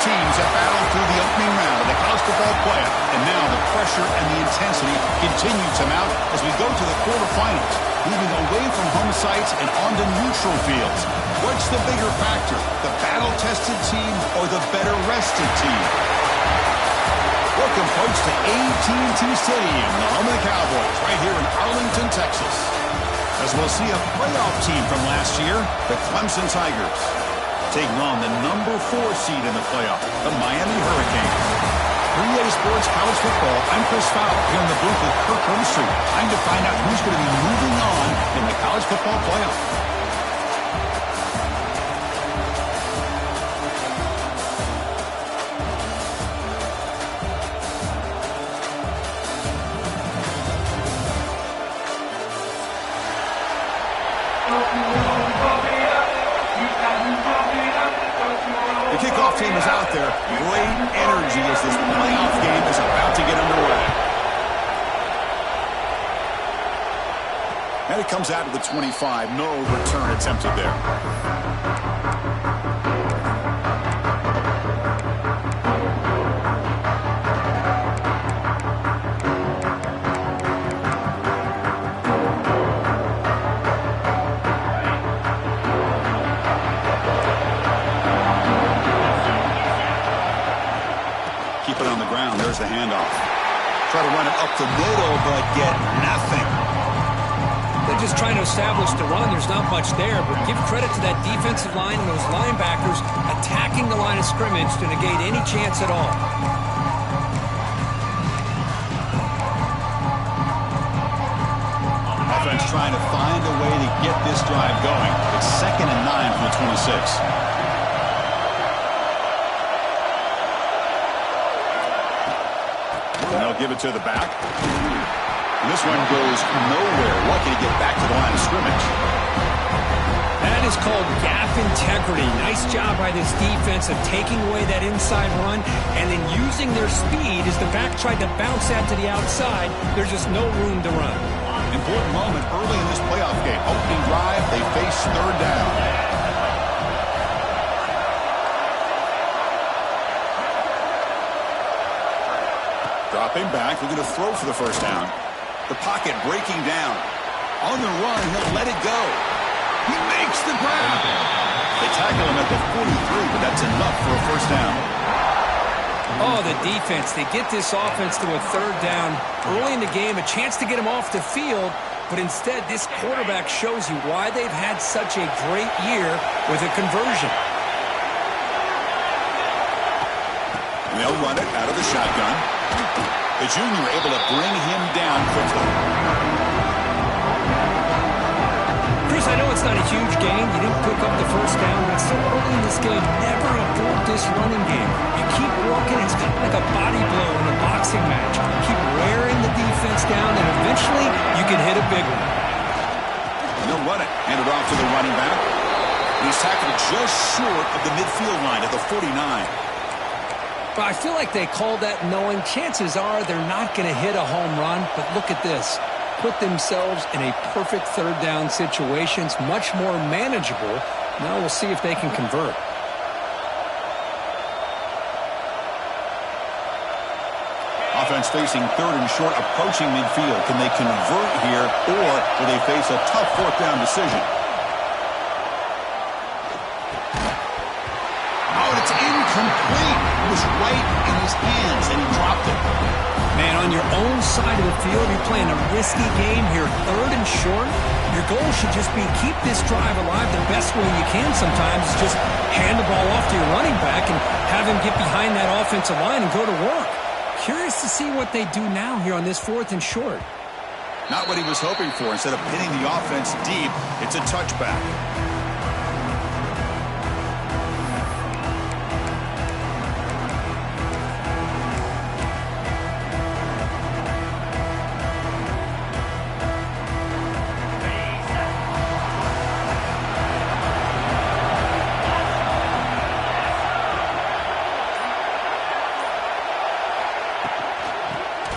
teams have battled through the opening round of the college football playoff, and now the pressure and the intensity continue to mount as we go to the quarterfinals, moving away from home sites and onto neutral fields. What's the bigger factor, the battle-tested team or the better-rested team? Welcome, folks, to AT&T Stadium, the home of the Cowboys, right here in Arlington, Texas, as we'll see a playoff team from last year, the Clemson Tigers, taking on the number 4 seed in the playoff, the Miami Hurricanes. 3A Sports College Football, I'm Chris Fowler, here in the booth with Kirk Street. Time to find out who's going to be moving on in the college football playoff. Kickoff team is out there. Great energy as this playoff game is about to get underway. And it comes out to the 25. No return attempted there. There's the handoff. Try to run it up the middle, but get nothing. They're just trying to establish the run. There's not much there, but give credit to that defensive line and those linebackers attacking the line of scrimmage to negate any chance at all. Offense trying to find a way to get this drive going. It's 2nd and 9 from the 26. And they'll give it to the back. And this one goes nowhere. Lucky to get back to the line of scrimmage. That is called gap integrity. Nice job by this defense of taking away that inside run and then using their speed as the back tried to bounce that to the outside. There's just no room to run. Important moment early in this playoff game. Opening drive, they face 3rd down. Dropping back, looking to throw for the first down. The pocket breaking down. On the run, he'll let it go. He makes the grab. They tackle him at the 43, but that's enough for a first down. Oh, the defense. They get this offense to a 3rd down early in the game, a chance to get him off the field, but instead this quarterback shows you why they've had such a great year with a conversion. And they'll run it out of the shotgun. The junior able to bring him down quickly. Chris, I know it's not a huge gain. You didn't pick up the first down, but it's so early in this game. Never abort this running game. You keep working. It's kind of like a body blow in a boxing match. You keep wearing the defense down, and eventually you can hit a big one. And they'll run it. Hand it off to the running back. He's tackled just short of the midfield line at the 49. But I feel like they called that knowing chances are they're not going to hit a home run. But look at this. Put themselves in a perfect 3rd down situation. It's much more manageable. Now we'll see if they can convert. Offense facing 3rd and short, approaching midfield. Can they convert here, or will they face a tough 4th down decision? Oh, it's incomplete. It was right in his hands, and he dropped it. Man, on your own side of the field, you're playing a risky game here, 3rd and short. Your goal should just be keep this drive alive the best way you can sometimes. Is just hand the ball off to your running back and have him get behind that offensive line and go to work. Curious to see what they do now here on this 4th and short. Not what he was hoping for. Instead of pinning the offense deep, it's a touchback.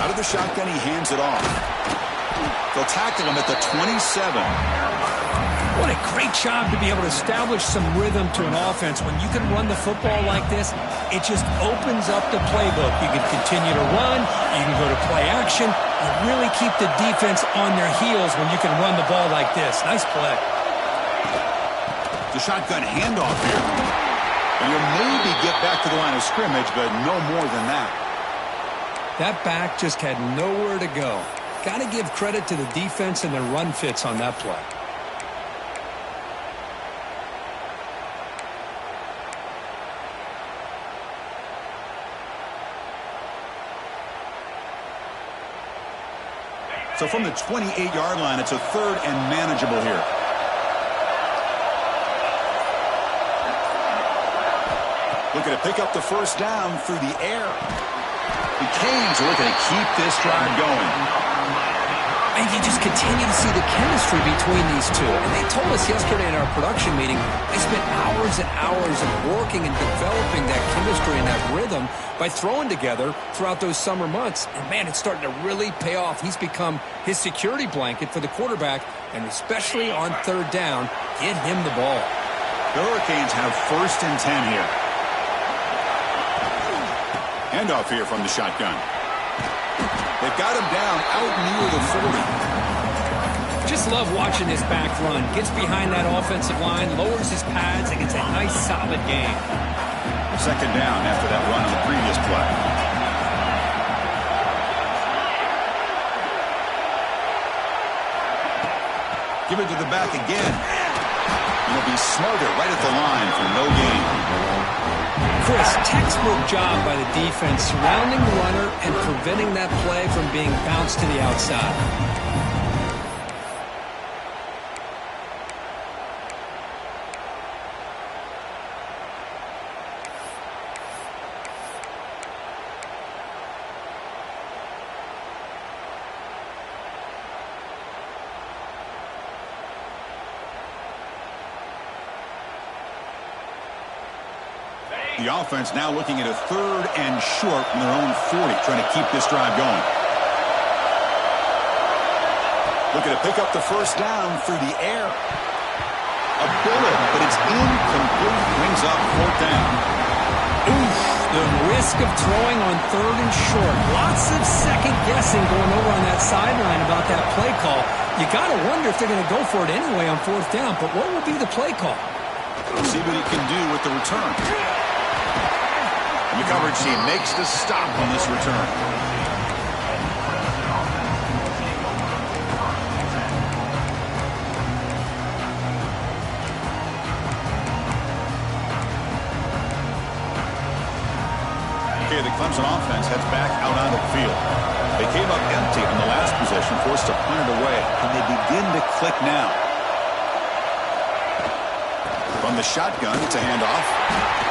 Out of the shotgun, he hands it off. They'll tackle him at the 27. What a great job to be able to establish some rhythm to an offense. When you can run the football like this, it just opens up the playbook. You can continue to run. You can go to play action. You really keep the defense on their heels when you can run the ball like this. Nice play. The shotgun handoff here. And you'll maybe get back to the line of scrimmage, but no more than that. That back just had nowhere to go. Got to give credit to the defense and their run fits on that play. So from the 28-yard line, it's a third and manageable here. Looking to pick up the first down through the air. The Canes are looking to keep this drive going. And you just continue to see the chemistry between these two. And they told us yesterday in our production meeting, they spent hours and hours of working and developing that chemistry and that rhythm by throwing together throughout those summer months. And, man, it's starting to really pay off. He's become his security blanket for the quarterback, and especially on third down, get him the ball. The Hurricanes have 1st and 10 here. Handoff here from the shotgun. They've got him down out near the 40. Just love watching this back run. Gets behind that offensive line, lowers his pads, and gets a nice, solid gain. 2nd down after that run on the previous play. Give it to the back again. And he'll be smothered right at the line for no gain. Chris, textbook job by the defense surrounding the runner and preventing that play from being bounced to the outside. The offense now looking at a 3rd and short from their own 40, trying to keep this drive going. Looking to pick up the first down through the air. A bullet, but it's incomplete. Brings up 4th down. Oof, the risk of throwing on 3rd and short. Lots of second guessing going over on that sideline about that play call. You got to wonder if they're going to go for it anyway on 4th down, but what will be the play call? We'll see what he can do with the return. The coverage team makes the stop on this return. Okay, the Clemson offense heads back out onto the field. They came up empty on the last possession, forced to punt it away, and they begin to click now. From the shotgun, it's a handoff.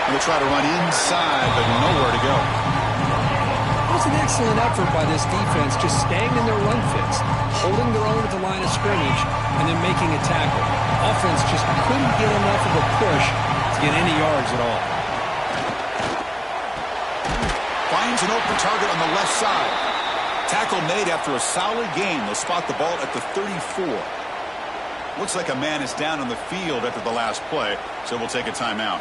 And they try to run inside, but nowhere to go. It was an excellent effort by this defense, just staying in their run fits, holding their own at the line of scrimmage, and then making a tackle. Offense just couldn't get enough of a push to get any yards at all. Finds an open target on the left side. Tackle made after a solid gain. They'll spot the ball at the 34. Looks like a man is down on the field after the last play, so we'll take a timeout.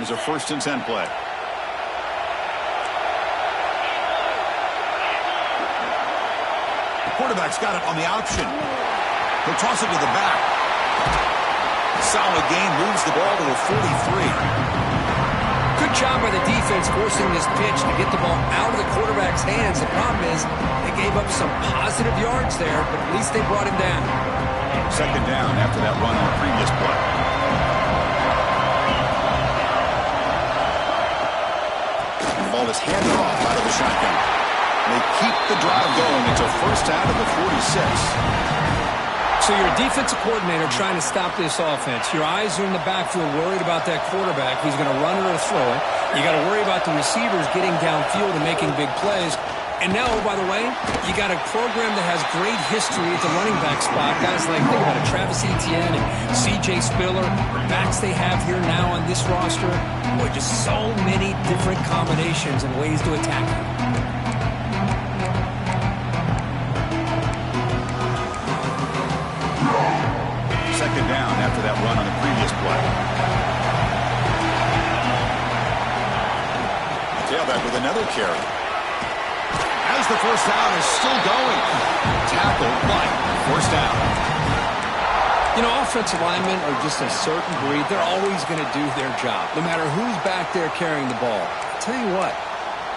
Here's a 1st and 10 play. The quarterback's got it on the option. He'll toss it to the back. Solid gain, moves the ball to the 43. Good job by the defense forcing this pitch to get the ball out of the quarterback's hands. The problem is they gave up some positive yards there, but at least they brought him down. 2nd down after that run on the previous play. The ball is handed off out of the shotgun. They keep the drive going. It's a first out of the 46. So you're a defensive coordinator trying to stop this offense. Your eyes are in the backfield worried about that quarterback who's going to run it or throw it. You got to worry about the receivers getting downfield and making big plays. And now, oh, by the way, you got a program that has great history at the running back spot. Guys like, think about it, Travis Etienne and C.J. Spiller, the backs they have here now on this roster. Boy, just so many different combinations and ways to attack them. second down after that run on the previous play. Tailback with another carry. As the first down is still going. Tackled, but first down. You know, offensive linemen are just a certain breed. They're always going to do their job, no matter who's back there carrying the ball. I'll tell you what,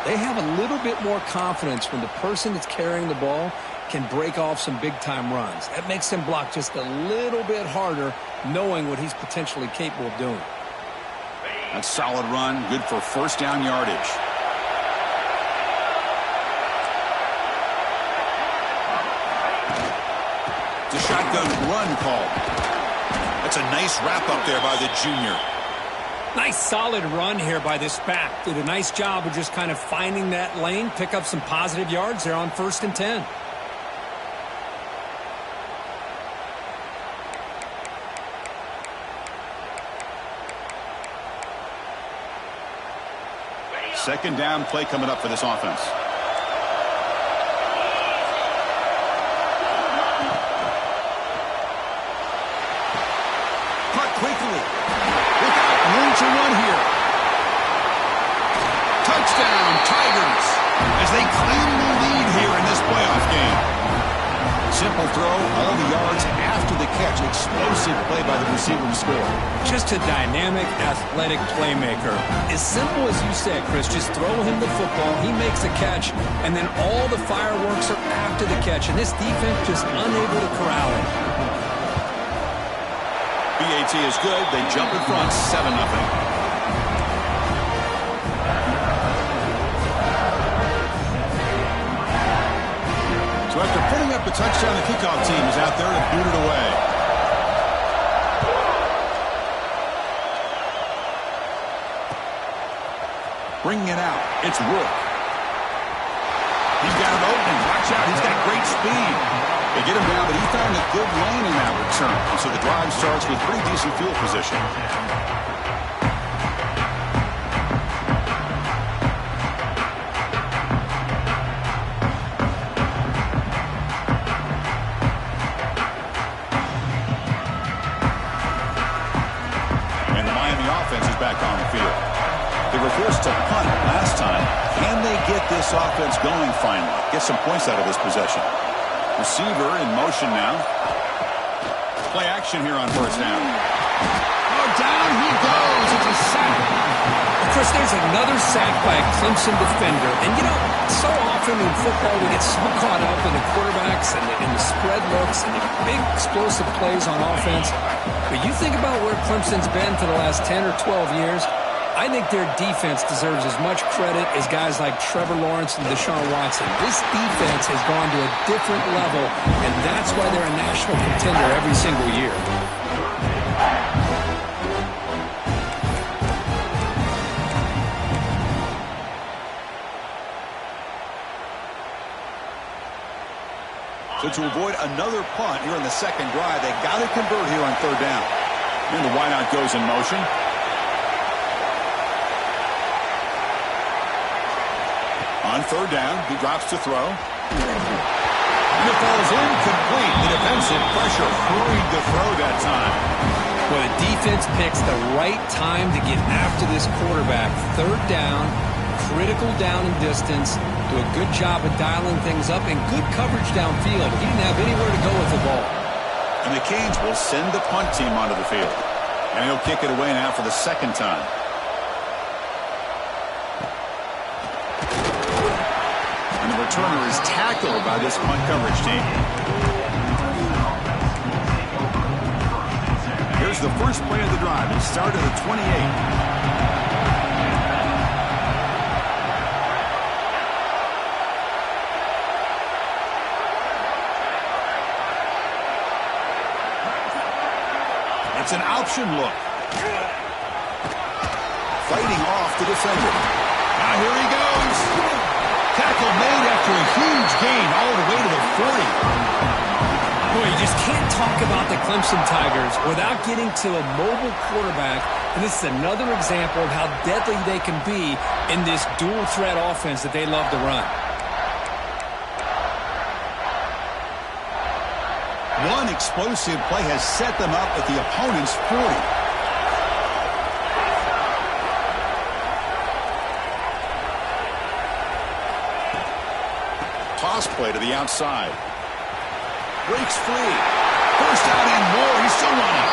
they have a little bit more confidence when the person that's carrying the ball can break off some big-time runs. That makes them block just a little bit harder, knowing what he's potentially capable of doing. A solid run, good for first down yardage. The shotgun run call. That's a nice wrap up there by the junior. Nice solid run here by this back. Did a nice job of just kind of finding that lane, pick up some positive yards there on 1st and 10. Second down play coming up for this offense. Cut quickly. Look out, room to run here. Touchdown, Tigers, as they claim the lead here in this playoff game. Simple throw, all the yards after the catch. Explosive play by the receiver to score. Just a dynamic, athletic playmaker. As simple as you said, Chris, just throw him the football, he makes a catch, and then all the fireworks are after the catch, and this defense just unable to corral it. BAT is good. They jump in front, 7-0. So after putting up a touchdown, the kickoff team is out there to boot it away. Bringing it out. It's Rook. He's got an opening. Watch out. He's got great speed. They get him down, but he found a good lane in that return. And so the drive starts with pretty decent field position. Back on the field. They were forced to punt last time. Can they get this offense going finally? Get some points out of this possession. Receiver in motion now. Play action here on first down. Oh, down he goes. It's a sack. Chris, there's another sack by a Clemson defender. And, you know, so often in football we get so caught up in the quarterbacks and the spread looks and the big explosive plays on offense. But you think about where Clemson's been for the last 10 or 12 years, I think their defense deserves as much credit as guys like Trevor Lawrence and Deshaun Watson. This defense has gone to a different level, and that's why they're a national contender every single year. So to avoid another punt here in the second drive, they got to convert here on third down. And the wideout goes in motion. On third down, he drops to throw. And it falls incomplete. The defensive pressure hurried the throw that time. Well, the defense picks the right time to get after this quarterback. Third down, critical down and distance. Do a good job of dialing things up and good coverage downfield. He didn't have anywhere to go with the ball. And the Canes will send the punt team onto the field. And he'll kick it away now for the second time. And the returner is tackled by this punt coverage team. Here's the first play of the drive. It started at 28. It's an option look. Fighting off the defender. Now here he goes. Tackle made after a huge gain all the way to the 40. Boy, you just can't talk about the Clemson Tigers without getting to a mobile quarterback. And this is another example of how deadly they can be in this dual threat offense that they love to run. One explosive play has set them up at the opponent's 40. Toss play to the outside. Breaks free. First down and more. He's still running.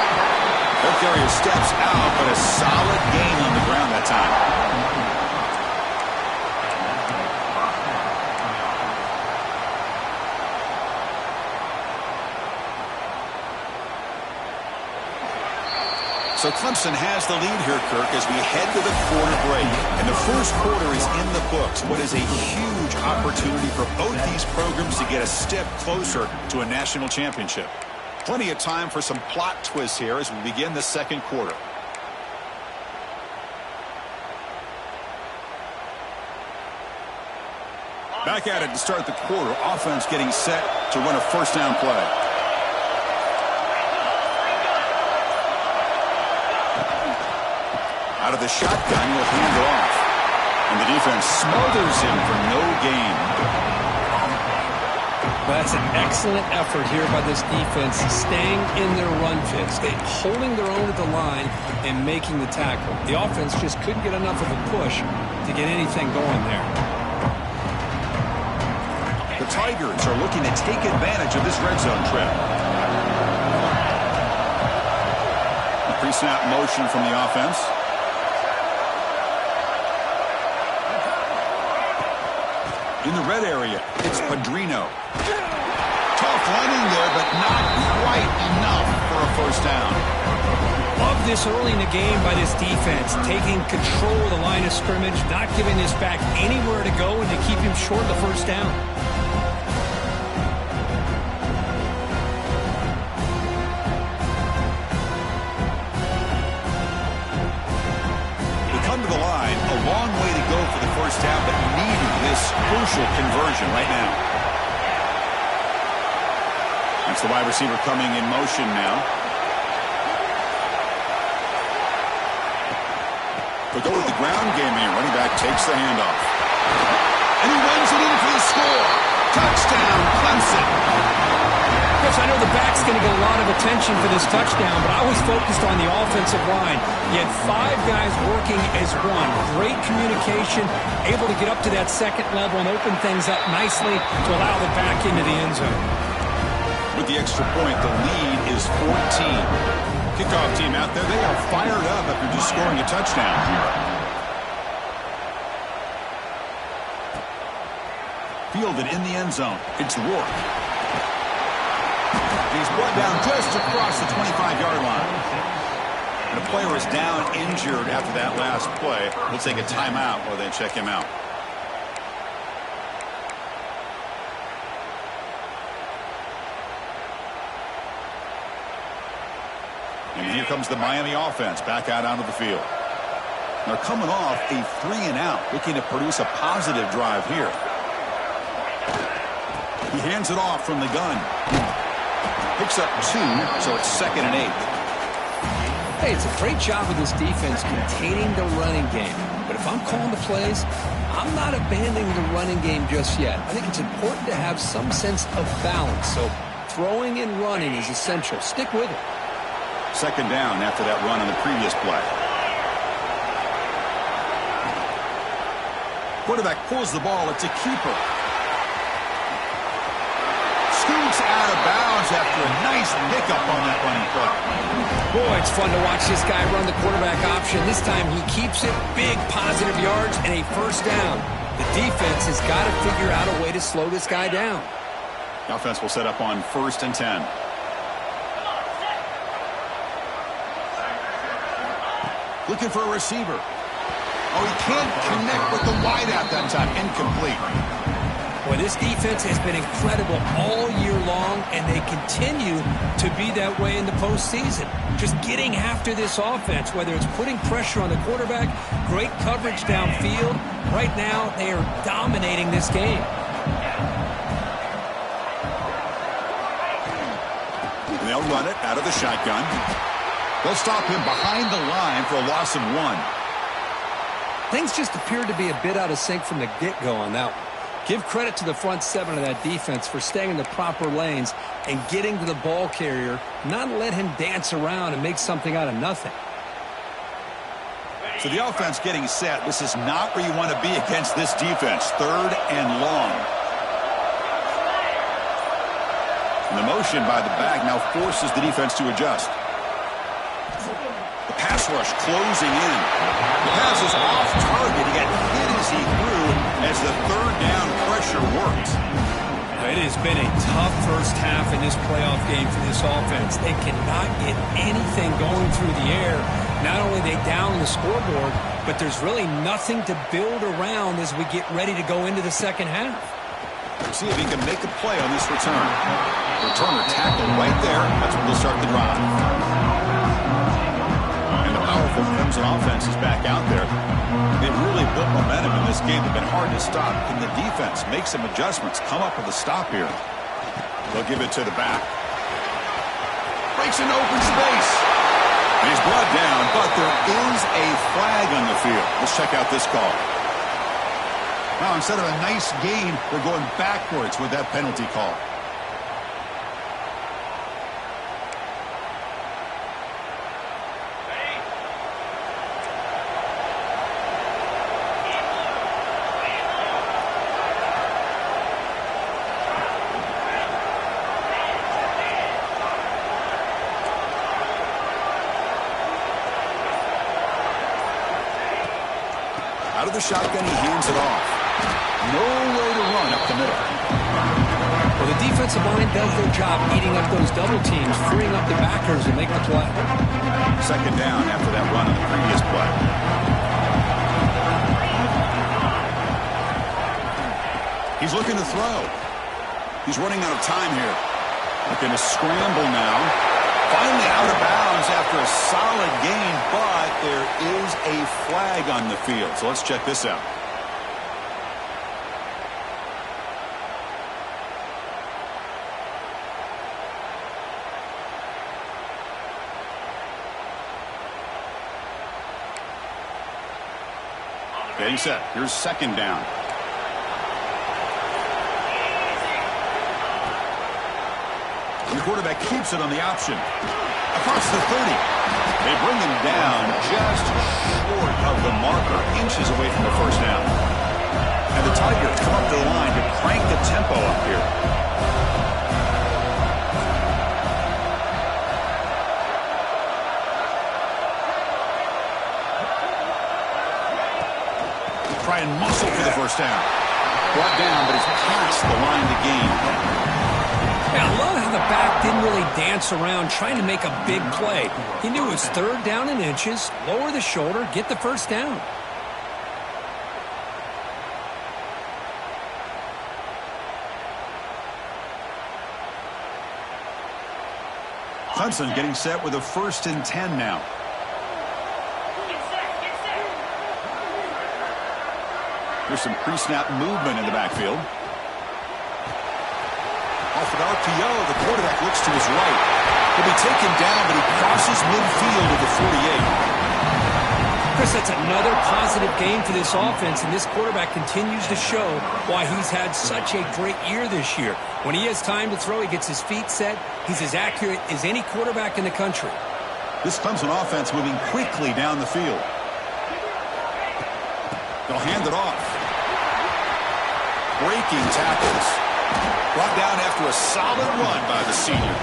Their carrier steps out, but a solid gain on the ground that time. So Clemson has the lead here, Kirk, as we head to the quarter break. And the first quarter is in the books. What is a huge opportunity for both these programs to get a step closer to a national championship. Plenty of time for some plot twists here as we begin the second quarter. Back at it to start the quarter. Offense getting set to run a first down play. Out of the shotgun, will hand it off. And the defense smothers him for no gain. That's an excellent effort here by this defense, staying in their run fits, holding their own at the line and making the tackle. The offense just couldn't get enough of a push to get anything going there. The Tigers are looking to take advantage of this red zone trip. A pre-snap motion from the offense. In the red area, it's Padrino. Tough running there, but not quite enough for a first down. Love this early in the game by this defense, taking control of the line of scrimmage, not giving this back anywhere to go, and to keep him short of the first down. They come to the line, a long way to go for the first down, but needing this crucial conversion right now. That's the wide receiver coming in motion now. They go with the ground game here. Running back takes the handoff. And he runs it in for the score. Touchdown, Clemson. Chris, I know the back's going to get a lot of attention for this touchdown, but I was focused on the offensive line. You had 5 guys working as one. Great communication, able to get up to that second level and open things up nicely to allow the back into the end zone. With the extra point, the lead is 14. Kickoff team out there, they are fired up after just scoring a touchdown. Fielded in the end zone. It's Rourke. He's brought down just across the 25-yard line. And the player is down injured after that last play. We'll take a timeout while they check him out. And here comes the Miami offense back out onto the field. They're coming off a 3-and-out, looking to produce a positive drive here. He hands it off from the gun. Picks up 2, so it's 2nd and 8. Hey, it's a great job of this defense containing the running game. But if I'm calling the plays, I'm not abandoning the running game just yet. I think it's important to have some sense of balance. So throwing and running is essential. Stick with it. 2nd down after that run on the previous play. Quarterback pulls the ball. It's a keeper. Scoots out of bounds after a nice pickup on that running play. Boy, it's fun to watch this guy run the quarterback option. This time he keeps it, big positive yards, and a first down. The defense has got to figure out a way to slow this guy down. The offense will set up on 1st and 10. Looking for a receiver. Oh, he can't connect with the wideout that time. Incomplete. Boy, this defense has been incredible all year long, and they continue to be that way in the postseason. Just getting after this offense, whether it's putting pressure on the quarterback, great coverage downfield. Right now, they are dominating this game. And they'll run it out of the shotgun. They'll stop him behind the line for a loss of 1. Things just appeared to be a bit out of sync from the get-go on that one. Give credit to the front seven of that defense for staying in the proper lanes and getting to the ball carrier, not let him dance around and make something out of nothing. So the offense getting set. This is not where you want to be against this defense. 3rd and long. And the motion by the back now forces the defense to adjust. The pass rush closing in. The pass is off target. He got hit as he threw as the 3rd down pressure worked. It has been a tough first half in this playoff game for this offense. They cannot get anything going through the air. Not only are they down the scoreboard, but there's really nothing to build around as we get ready to go into the second half. See if he can make a play on this return. Returner tackled right there. That's when they'll start the drive. And the powerful Clemson offense is back out there. They've really built momentum in this game. They've been hard to stop. Can the defense make some adjustments? Come up with a stop here. They'll give it to the back. Breaks into open space. And he's brought down, but there is a flag on the field. Let's check out this call. Now, instead of a nice gain, we're going backwards with that penalty call. Out of the shotgun, he hands it off. No way to run up the middle. Well, the defensive line does their job eating up those double teams, freeing up the backers to make the play. 2nd down after that run on the previous play. He's looking to throw. He's running out of time here. Looking to scramble now. Finally out of bounds after a solid gain, but there is a flag on the field. So let's check this out. Getting set. Here's 2nd down. And the quarterback keeps it on the option. Across the 30. They bring him down just short of the marker, inches away from the 1st down. And the Tigers come up to the line to crank the tempo up here. Try and muscle for the 1st down. Brought down, but he's past the line to gain. Yeah, I love how the back didn't really dance around trying to make a big play. He knew it was 3rd down in inches, lower the shoulder, get the 1st down. Clemson getting set with a 1st and 10 now. There's some pre-snap movement in the backfield. Off an RPO, the quarterback looks to his right. He'll be taken down, but he crosses midfield to the 48. Chris, that's another positive game for this offense, and this quarterback continues to show why he's had such a great year this year. When he has time to throw, he gets his feet set. He's as accurate as any quarterback in the country. This Clemson offense moving quickly down the field. They'll hand it off. Breaking tackles. Brought down after a solid run by the senior.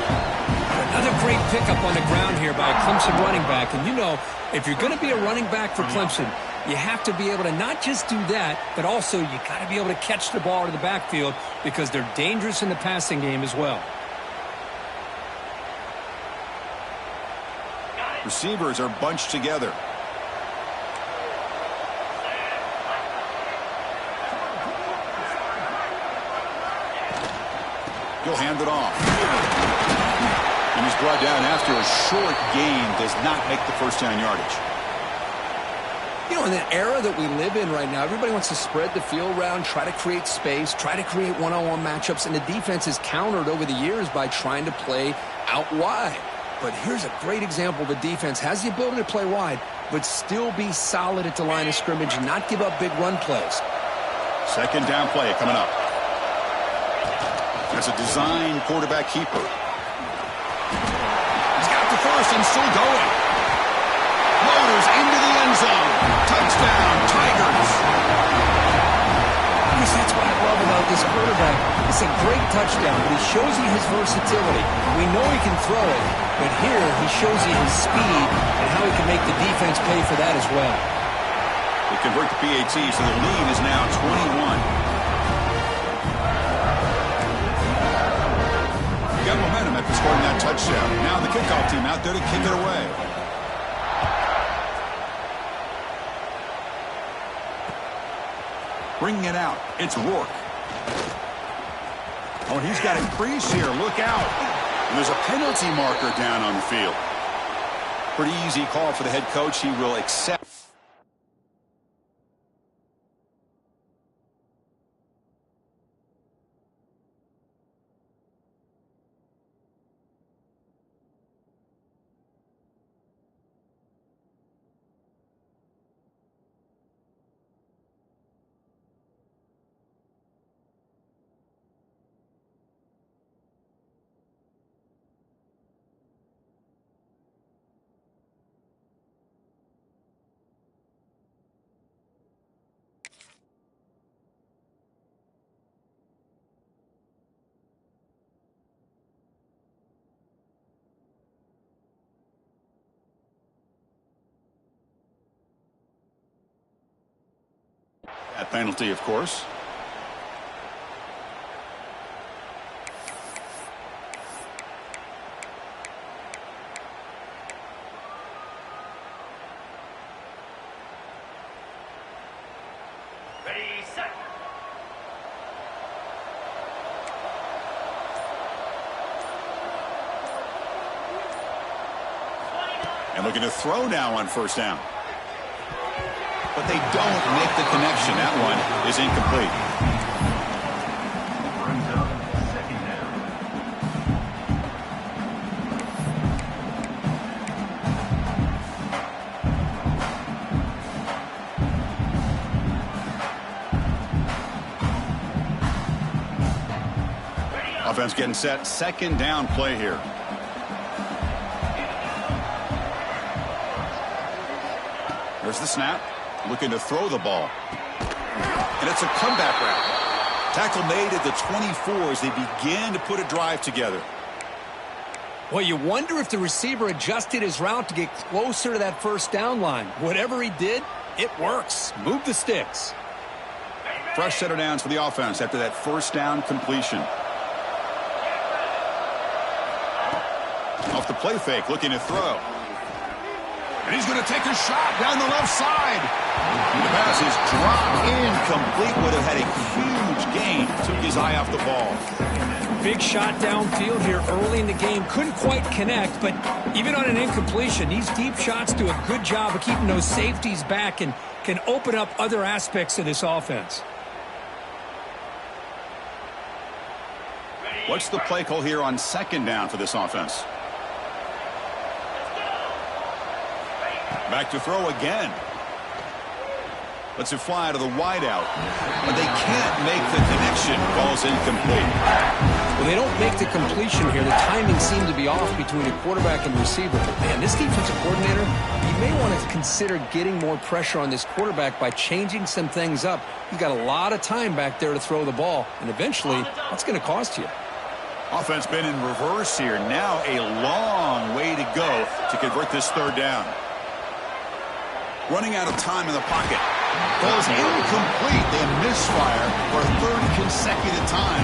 Another great pickup on the ground here by a Clemson running back. And you know, if you're going to be a running back for Clemson, you have to be able to not just do that, but also you got to be able to catch the ball to the backfield because they're dangerous in the passing game as well. Receivers are bunched together. He'll hand it off. And he's brought down after a short gain. Does not make the 1st down yardage. You know, in the era that we live in right now, everybody wants to spread the field around, try to create space, try to create one-on-one matchups, and the defense is countered over the years by trying to play out wide. But here's a great example. The defense has the ability to play wide, but still be solid at the line of scrimmage and not give up big run plays. Second down play coming up. That's a design quarterback keeper. He's got the first and still going. Motors into the end zone. Touchdown, Tigers. That's what I love about this quarterback. It's a great touchdown, but he shows you his versatility. We know he can throw it, but here he shows you his speed and how he can make the defense pay for that as well. They convert the PAT, so the lead is now 21. Got momentum after scoring that touchdown. Now the kickoff team out there to kick it away. Bringing it out, it's Rourke. Oh, he's got a crease here. Look out. And there's a penalty marker down on the field. Pretty easy call for the head coach. He will accept. That penalty, of course. Ready, set. And looking to throw now on first down. But they don't make the connection. That one is incomplete. Offense getting set. Second down play here. There's the snap. Looking to throw the ball. And it's a comeback route. Tackle made at the 24 as they begin to put a drive together. Well, you wonder if the receiver adjusted his route to get closer to that first down line. Whatever he did, it works. Move the sticks. Fresh set of downs for the offense after that first down completion. Off the play fake, looking to throw. And he's going to take a shot down the left side. The pass is dropped incomplete. Would have had a huge gain. Took his eye off the ball. Big shot downfield here early in the game. Couldn't quite connect, but even on an incompletion, these deep shots do a good job of keeping those safeties back and can open up other aspects of this offense. What's the play call here on second down for this offense? Back to throw again. Lets it fly to the wideout. But they can't make the connection. Ball's incomplete. Well, they don't make the completion here. The timing seemed to be off between the quarterback and the receiver. But, man, this defensive coordinator, you may want to consider getting more pressure on this quarterback by changing some things up. You've got a lot of time back there to throw the ball, and eventually that's going to cost you. Offense been in reverse here. Now a long way to go to convert this third down. Running out of time in the pocket. Ball's incomplete. They misfire for a third consecutive time.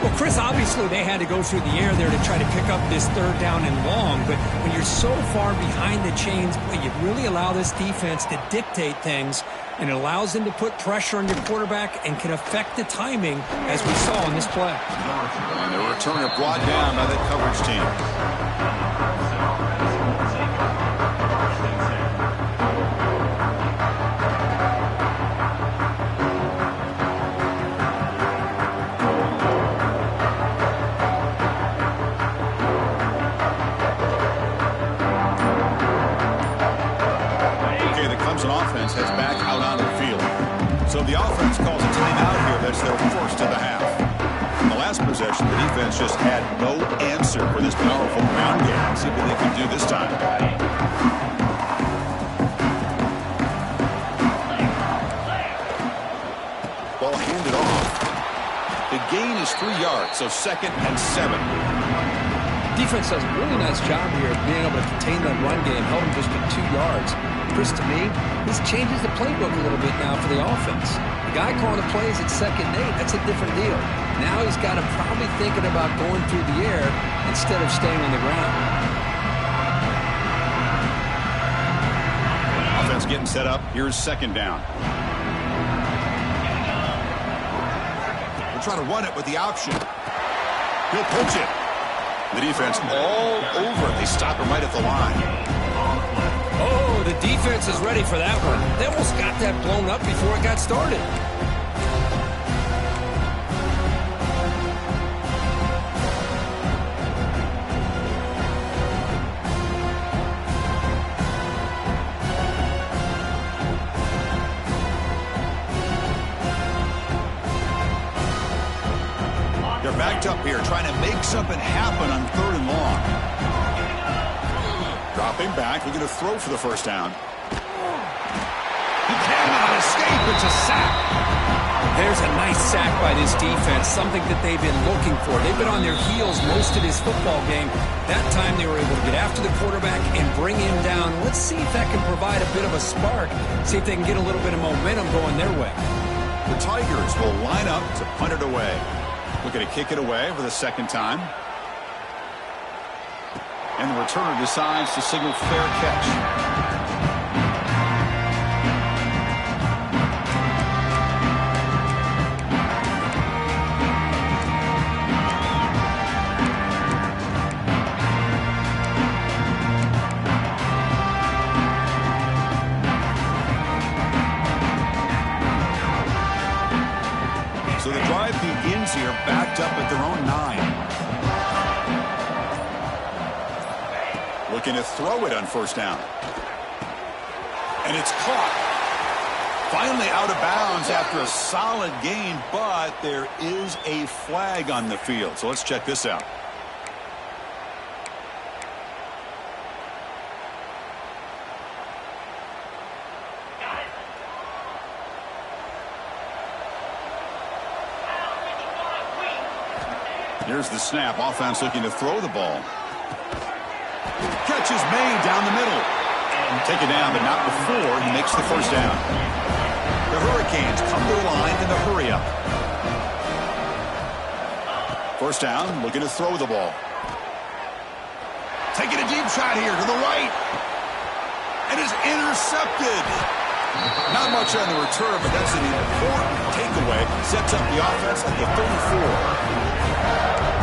Well, Chris, obviously they had to go through the air there to try to pick up this third down and long, but when you're so far behind the chains, boy, you really allow this defense to dictate things, and it allows them to put pressure on your quarterback and can affect the timing, as we saw in this play. And the returner brought down by that coverage team. Clemson offense heads back out onto the field. So the offense calls a timeout here. That's their first of the half. In the last possession, the defense just had no answer for this powerful ground game. Let's see what they can do this time. Ball handed off. The gain is 3 yards, so 2nd and 7. Defense does a really nice job here of being able to contain that run game, held him just to 2 yards. Chris, to me, this changes the playbook a little bit now for the offense. The guy calling the plays at 2nd and 8, that's a different deal. Now he's got him probably thinking about going through the air instead of staying on the ground. Offense getting set up. Here's 2nd down. We'll try to run it with the option. He'll pitch it. The defense all over. They stop him right at the line. Oh, the defense is ready for that one. They almost got that blown up before it got started. They're backed up here, trying to make something happen on 3rd and long. Dropping back, looking to throw for the first down. He cannot escape. It's a sack. There's a nice sack by this defense, something that they've been looking for. They've been on their heels most of this football game. That time they were able to get after the quarterback and bring him down. Let's see if that can provide a bit of a spark, see if they can get a little bit of momentum going their way. The Tigers will line up to punt it away. Looking to kick it away for the 2nd time. And the returner decides to signal fair catch. So the drive begins here, backed up at their own 9. Looking to throw it on 1st down. And it's caught. Finally out of bounds after a solid gain, but there is a flag on the field. So let's check this out. Here's the snap. Offense looking to throw the ball. Catch is made down the middle. Take it down, but not before he makes the 1st down. The Hurricanes come to the line in the hurry up. 1st down, looking to throw the ball. Taking a deep shot here to the right. And is intercepted. Not much on the return, but that's an important takeaway. Sets up the offense at the 34.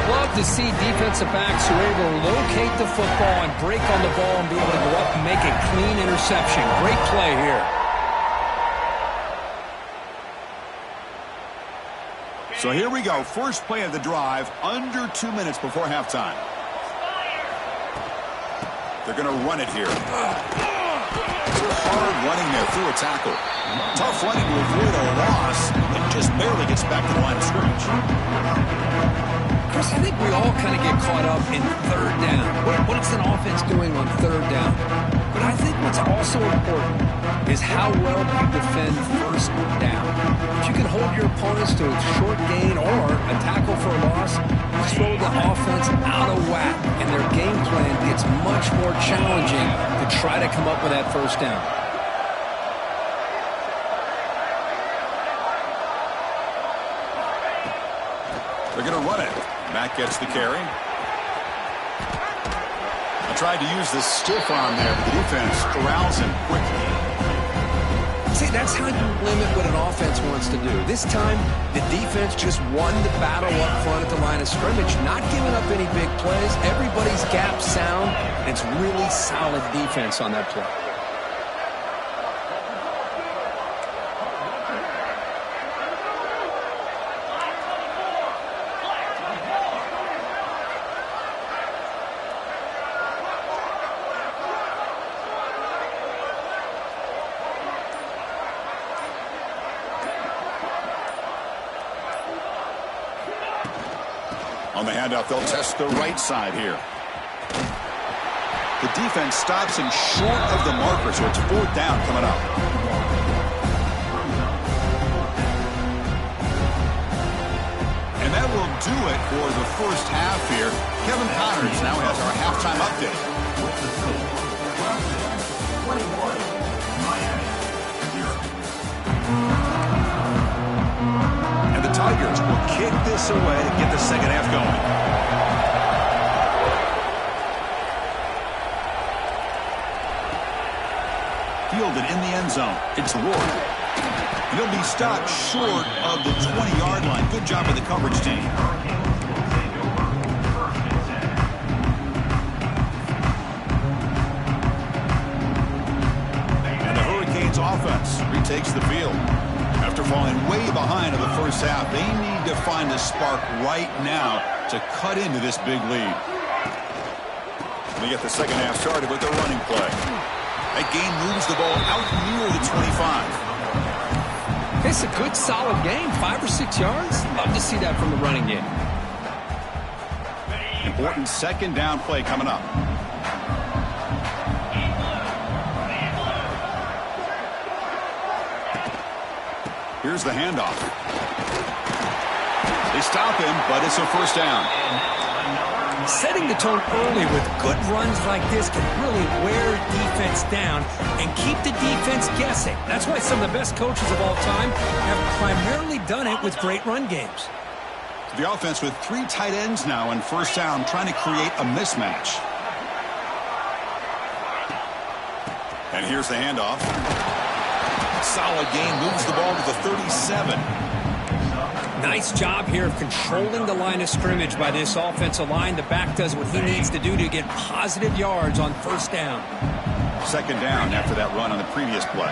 Love to see defensive backs who are able to locate the football and break on the ball and be able to go up and make a clean interception. Great play here. So here we go. First play of the drive, under 2 minutes before halftime. They're going to run it here. Hard running there through a tackle. Tough running to avoid a loss, and just barely gets back to the line of scrimmage. Chris, I think we all kind of get caught up in 3rd down. What is an offense doing on 3rd down? But I think what's also important is how well you defend 1st down. If you can hold your opponents to a short gain or a tackle for a loss, you throw the offense out of whack, and their game plan gets much more challenging to try to come up with that 1st down. They're going to run it. Matt gets the carry. I tried to use the stiff arm there, but the defense corrals him quickly. See, that's how you limit what an offense wants to do. This time, the defense just won the battle up front at the line of scrimmage, not giving up any big plays. Everybody's gap sound, and it's really solid defense on that play. On the handoff, they'll test the right side here. The defense stops him short of the marker, so it's 4th down coming up. And that will do it for the first half here. Kevin Connors now has our halftime update. And the Tigers will kick this away to get the second half going. Fielded in the end zone. It's Ward. He'll be stopped short of the 20-yard line. Good job of the coverage team. And the Hurricanes offense retakes the field. After falling way behind in the first half, they need to find a spark right now to cut into this big lead. They get the second half started with a running play. That gain moves the ball out near the 25. It's a good, solid game. 5 or 6 yards. Love to see that from the running game. Important second down play coming up. Here's the handoff. They stop him, but it's a first down. Setting the tone early with good runs like this can really wear defense down and keep the defense guessing. That's why some of the best coaches of all time have primarily done it with great run games. The offense with 3 tight ends now on first down, trying to create a mismatch. And here's the handoff. Solid gain, moves the ball to the 37. Nice job here of controlling the line of scrimmage by this offensive line. The back does what he needs to do to get positive yards on first down. Second down after that run on the previous play.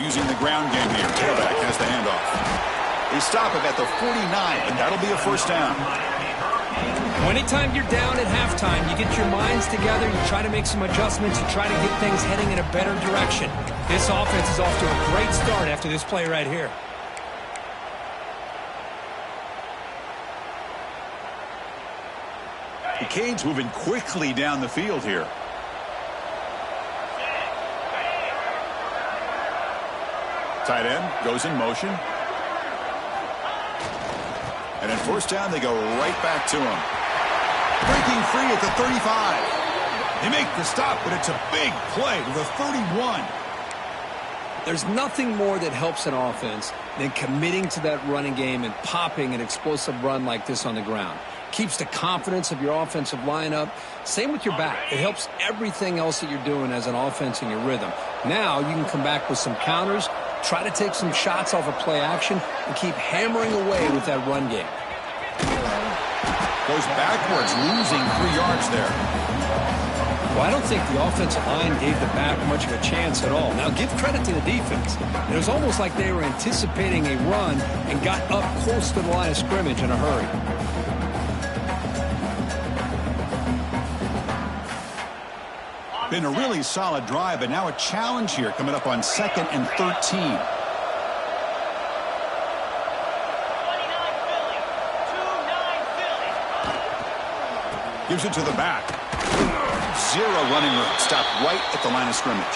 Using the ground game here. Tailback has the handoff. They stop him at the 49, and that'll be a first down. Anytime you're down at halftime, you get your minds together, you try to make some adjustments, you try to get things heading in a better direction. This offense is off to a great start after this play right here. The Canes moving quickly down the field here. Tight end goes in motion. And in first down, they go right back to him. Breaking free at the 35. They make the stop, but it's a big play to the 31. There's nothing more that helps an offense than committing to that running game and popping an explosive run like this on the ground. Keeps the confidence of your offensive lineup. Same with your back. It helps everything else that you're doing as an offense in your rhythm. Now you can come back with some counters, try to take some shots off of play action, and keep hammering away with that run game. Goes backwards, losing 3 yards there. Well, I don't think the offensive line gave the back much of a chance at all. Now, give credit to the defense. It was almost like they were anticipating a run and got up close to the line of scrimmage in a hurry. Been a really solid drive, but now a challenge here coming up on 2nd and 13. Gives it to the back. 0 running room. Stopped right at the line of scrimmage.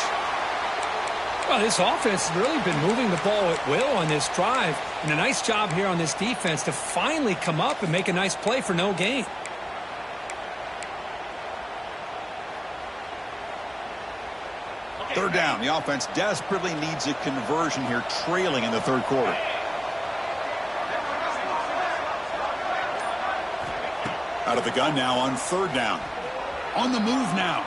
Well, this offense has really been moving the ball at will on this drive. And a nice job here on this defense to finally come up and make a nice play for no gain. Third down. The offense desperately needs a conversion here, trailing in the third quarter. Out of the gun now on third down. On the move now.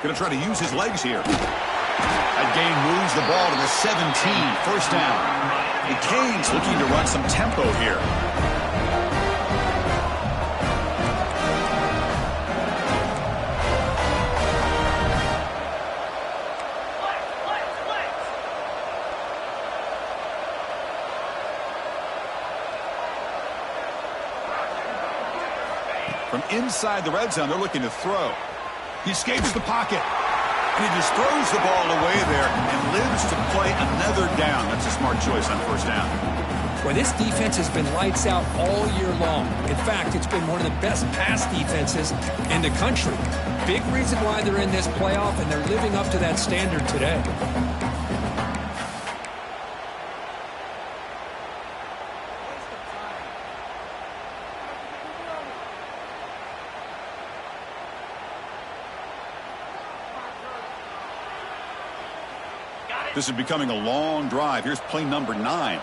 Going to try to use his legs here. That gain moves the ball to the 17. First down. The Canes looking to run some tempo here. From inside the red zone, they're looking to throw. He escapes the pocket. And he just throws the ball away there and lives to play another down. That's a smart choice on first down. Well, this defense has been lights out all year long. In fact, it's been one of the best pass defenses in the country. Big reason why they're in this playoff, and they're living up to that standard today. This is becoming a long drive. Here's play number 9.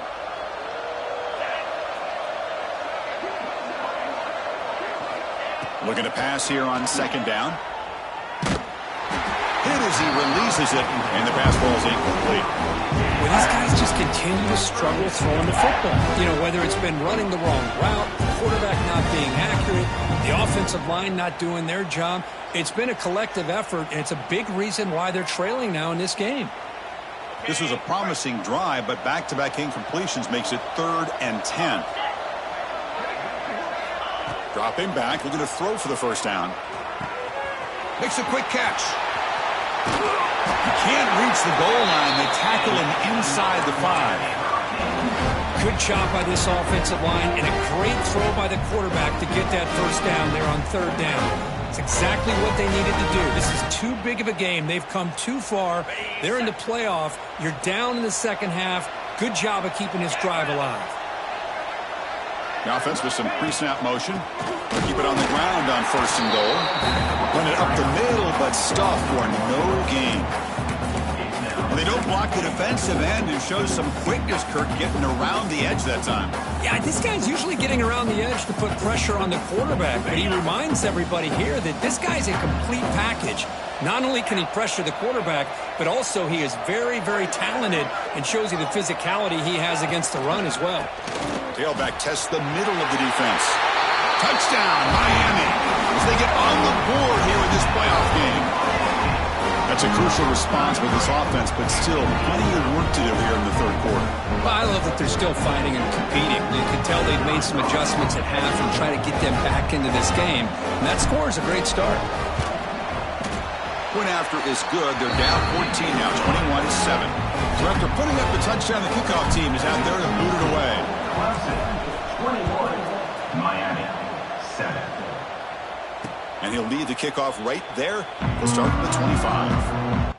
Looking to pass here on second down. Hit as he releases it, and the pass ball's incomplete. Well, these guys just continue to struggle throwing the football. You know, whether it's been running the wrong route, the quarterback not being accurate, the offensive line not doing their job. It's been a collective effort, and it's a big reason why they're trailing now in this game. This was a promising drive, but back-to-back incompletions makes it 3rd and 10. Dropping back, looking to throw for the first down. Makes a quick catch. He can't reach the goal line. They tackle him inside the 5. Good job by this offensive line, and a great throw by the quarterback to get that first down there on 3rd down. It's exactly what they needed to do. This is too big of a game. They've come too far. They're in the playoff. You're down in the second half. Good job of keeping this drive alive. The offense with some pre-snap motion. Keep it on the ground on 1st and goal. Run it up the middle, but stuff for no gain. And they don't block the defensive end and shows some quickness, Kirk, getting around the edge that time. Yeah, this guy's usually getting around the edge to put pressure on the quarterback, but he reminds everybody here that this guy's a complete package. Not only can he pressure the quarterback, but also he is very, very talented and shows you the physicality he has against the run as well. Tailback tests the middle of the defense. Touchdown, Miami, as they get on the board here in this playoff game. That's a crucial response with this offense, but still plenty of work to do here in the 3rd quarter. Well, I love that they're still fighting and competing. You can tell they've made some adjustments at half and try to get them back into this game. And that score is a great start. Point after is good. They're down 14 now, 21-7. So after putting up the touchdown, the kickoff team is out there to boot it away. Clemson, 21, Miami, 7. And he'll lead the kickoff right there. We'll start at the 25.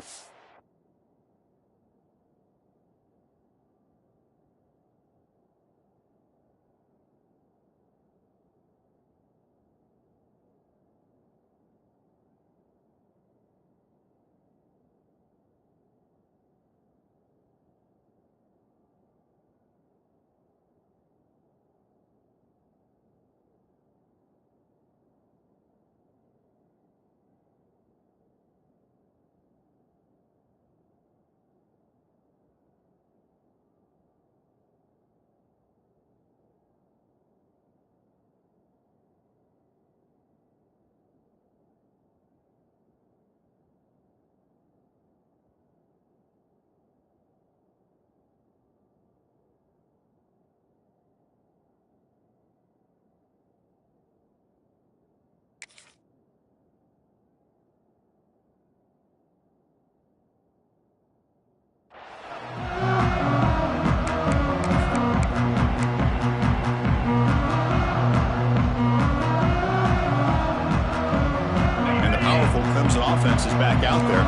Clemson offense is back out there.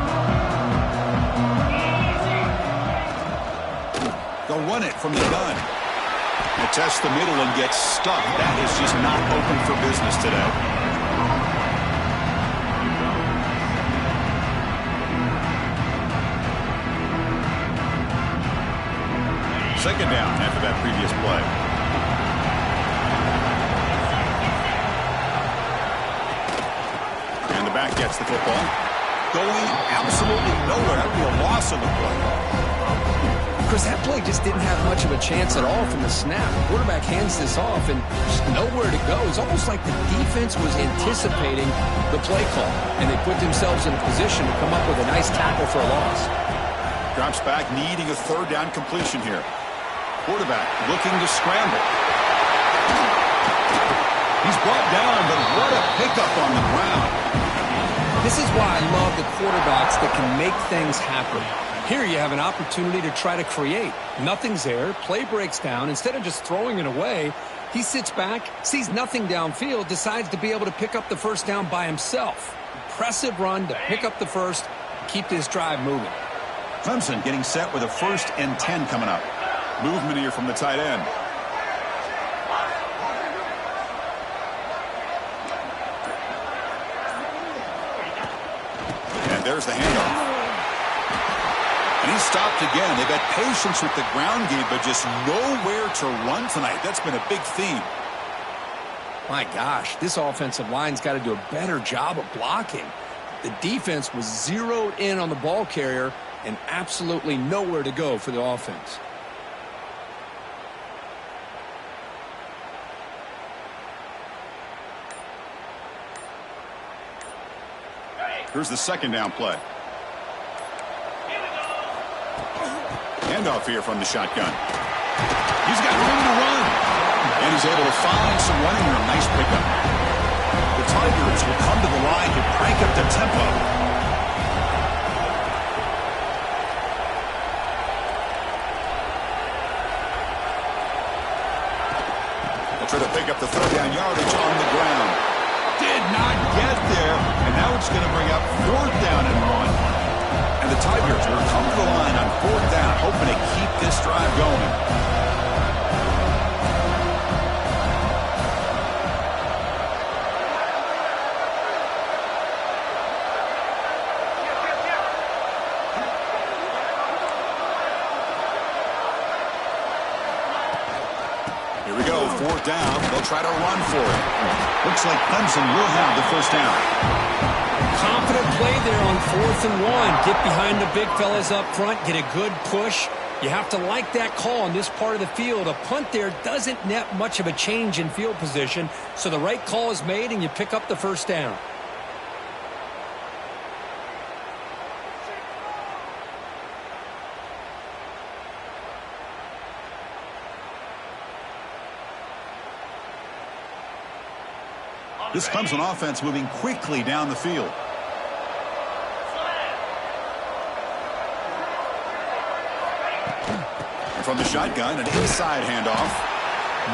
They'll run it from the gun. They test the middle and get stuck. That is just not open for business today. Second down after that previous play. And the back gets the football. Going absolutely nowhere. That would be a loss on the play. Chris, that play just didn't have much of a chance at all from the snap. The quarterback hands this off and just nowhere to go. It's almost like the defense was anticipating the play call, and they put themselves in a position to come up with a nice tackle for a loss. Drops back, needing a third down completion here. Quarterback looking to scramble. He's brought down, but what a pickup on the ground. This is why I love the quarterbacks that can make things happen. Here you have an opportunity to try to create. Nothing's there. Play breaks down. Instead of just throwing it away, he sits back, sees nothing downfield, decides to be able to pick up the first down by himself. Impressive run to pick up the first, keep this drive moving. Clemson getting set with a 1st and 10 coming up. Movement here from the tight end. And there's the handoff. And he's stopped again. They've had patience with the ground game, but just nowhere to run tonight. That's been a big theme. My gosh, this offensive line's got to do a better job of blocking. The defense was zeroed in on the ball carrier and absolutely nowhere to go for the offense. Here's the 2nd down play. Handoff here from the shotgun. He's got room to run. And he's able to find some running room. Nice pickup. The Tigers will come to the line to crank up the tempo. They'll try to pick up the 3rd down yardage on the ground. Did not get there. And now it's going to bring up 4th down and 1. And the Tigers will come to the line on 4th down, hoping to keep this drive going. Here we go, 4th down. They'll try to run for it. Looks like Clemson will have the 1st down. Confident play there on 4th and 1. Get behind the big fellas up front. Get a good push. You have to like that call in this part of the field. A punt there doesn't net much of a change in field position. So the right call is made and you pick up the 1st down. This Clemson offense moving quickly down the field. And from the shotgun, an inside handoff.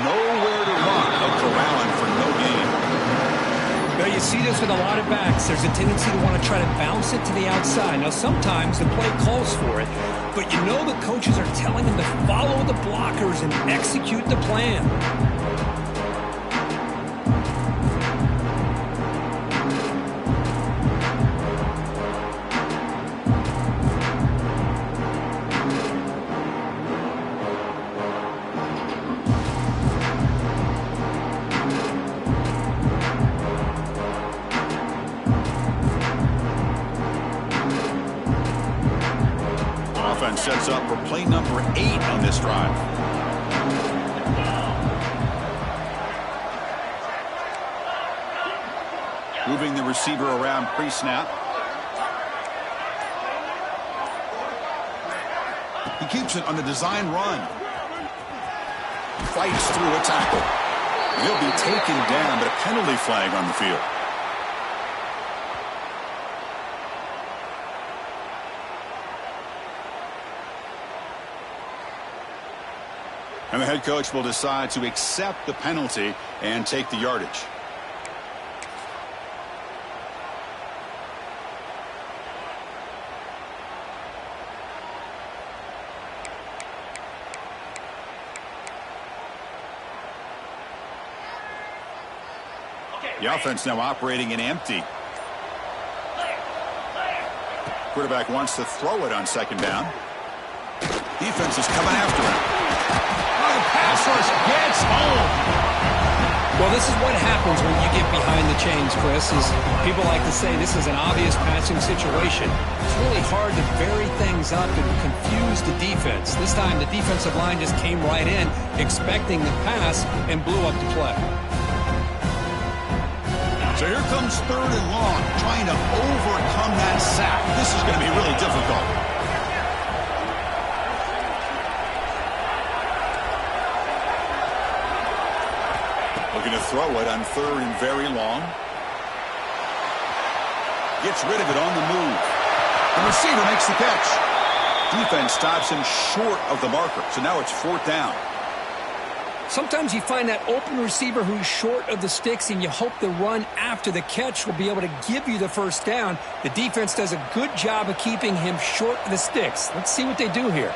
Nowhere to run. No corralling for no gain. Now you see this with a lot of backs. There's a tendency to want to try to bounce it to the outside. Now sometimes the play calls for it, but you know the coaches are telling them to follow the blockers and execute the plan. Sets up for play number 8 on this drive. Moving the receiver around pre-snap. He keeps it on the design run. Fights through a tackle. He'll be taken down, but a penalty flag on the field. And the head coach will decide to accept the penalty and take the yardage. The offense now operating in empty. Quarterback wants to throw it on 2nd down. Defense is coming after him. Pass rush gets home. Well, this is what happens when you get behind the chains, Chris. Is people like to say this is an obvious passing situation. It's really hard to vary things up and confuse the defense. This time, the defensive line just came right in, expecting the pass, and blew up the play. So here comes 3rd and long, trying to overcome that sack. This is going to be really difficult. Looking to throw it on 3rd and very long. gets rid of it on the move. The receiver makes the catch. Defense stops him short of the marker, so now it's 4th down. Sometimes you find that open receiver who's short of the sticks, and you hope the run after the catch will be able to give you the first down. The defense does a good job of keeping him short of the sticks. Let's see what they do here.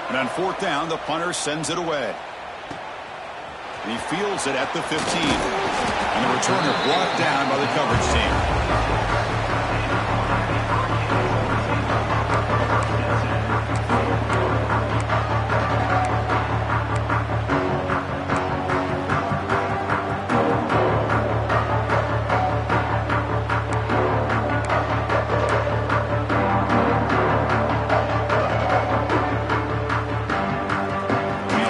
And on 4th down, the punter sends it away. And he fields it at the 15. And the returner brought down by the coverage team.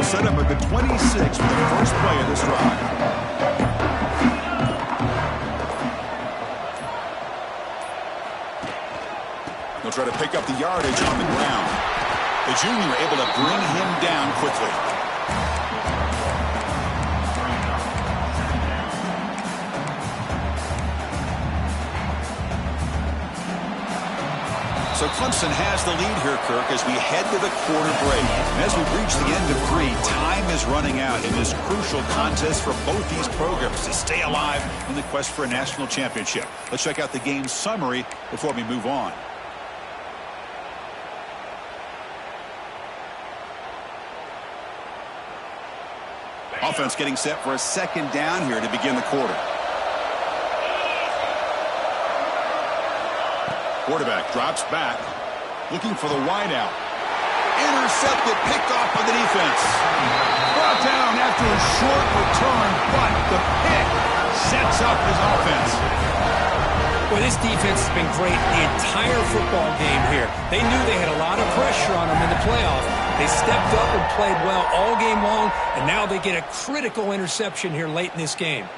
Set up at the 26 for the first play of this drive. They'll try to pick up the yardage on the ground. The junior able to bring him down quickly. So Clemson has the lead here, Kirk, as we head to the quarter break. And as we reach the end of 3, time is running out in this crucial contest for both these programs to stay alive in the quest for a national championship. Let's check out the game summary before we move on. Offense getting set for a 2nd down here to begin the quarter. Quarterback drops back, looking for the wideout. Intercepted, picked off by the defense. Brought down after a short return, but the pick sets up his offense. Well, this defense has been great the entire football game here. They knew they had a lot of pressure on them in the playoff. They stepped up and played well all game long, and now they get a critical interception here late in this game.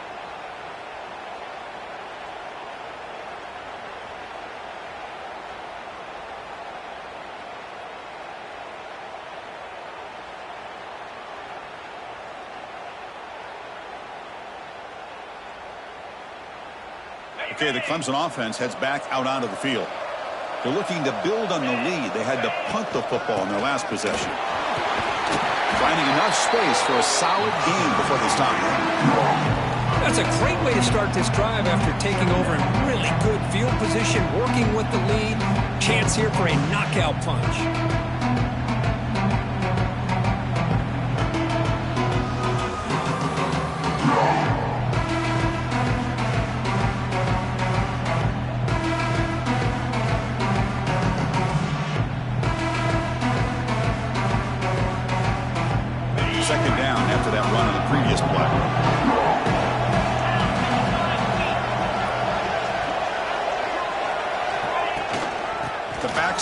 Okay, the Clemson offense heads back out onto the field. They're looking to build on the lead. They had to punt the football in their last possession. Finding enough space for a solid game before they stop. That's a great way to start this drive after taking over in really good field position, working with the lead. Chance here for a knockout punch.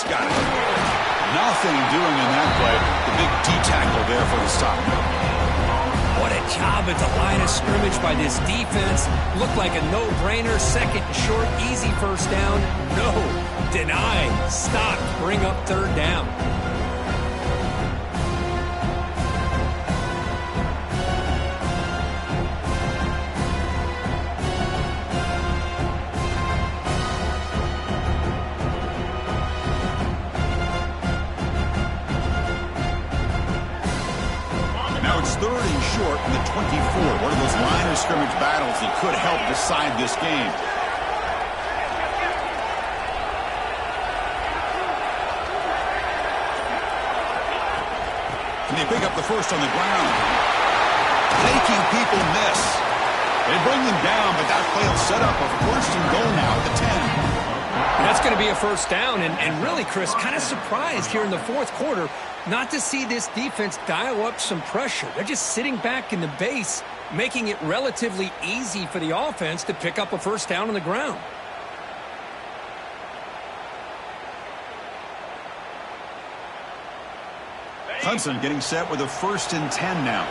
Got it. Nothing doing in that play. The big D-tackle there for the stop. What a job at the line of scrimmage by this defense. Looked like a no-brainer. 2nd and short, easy first down. No. Denied. Stop. Bring up 3rd down. It's 3rd and short in the 24. One of those line of scrimmage battles that could help decide this game. And they pick up the first on the ground. Making people miss. They bring them down, but that play will set up a 1st and goal now at the 10. That's going to be a first down, and really, Chris, kind of surprised here in the 4th quarter not to see this defense dial up some pressure. They're just sitting back in the base, making it relatively easy for the offense to pick up a first down on the ground. Clemson getting set with a 1st and 10 now.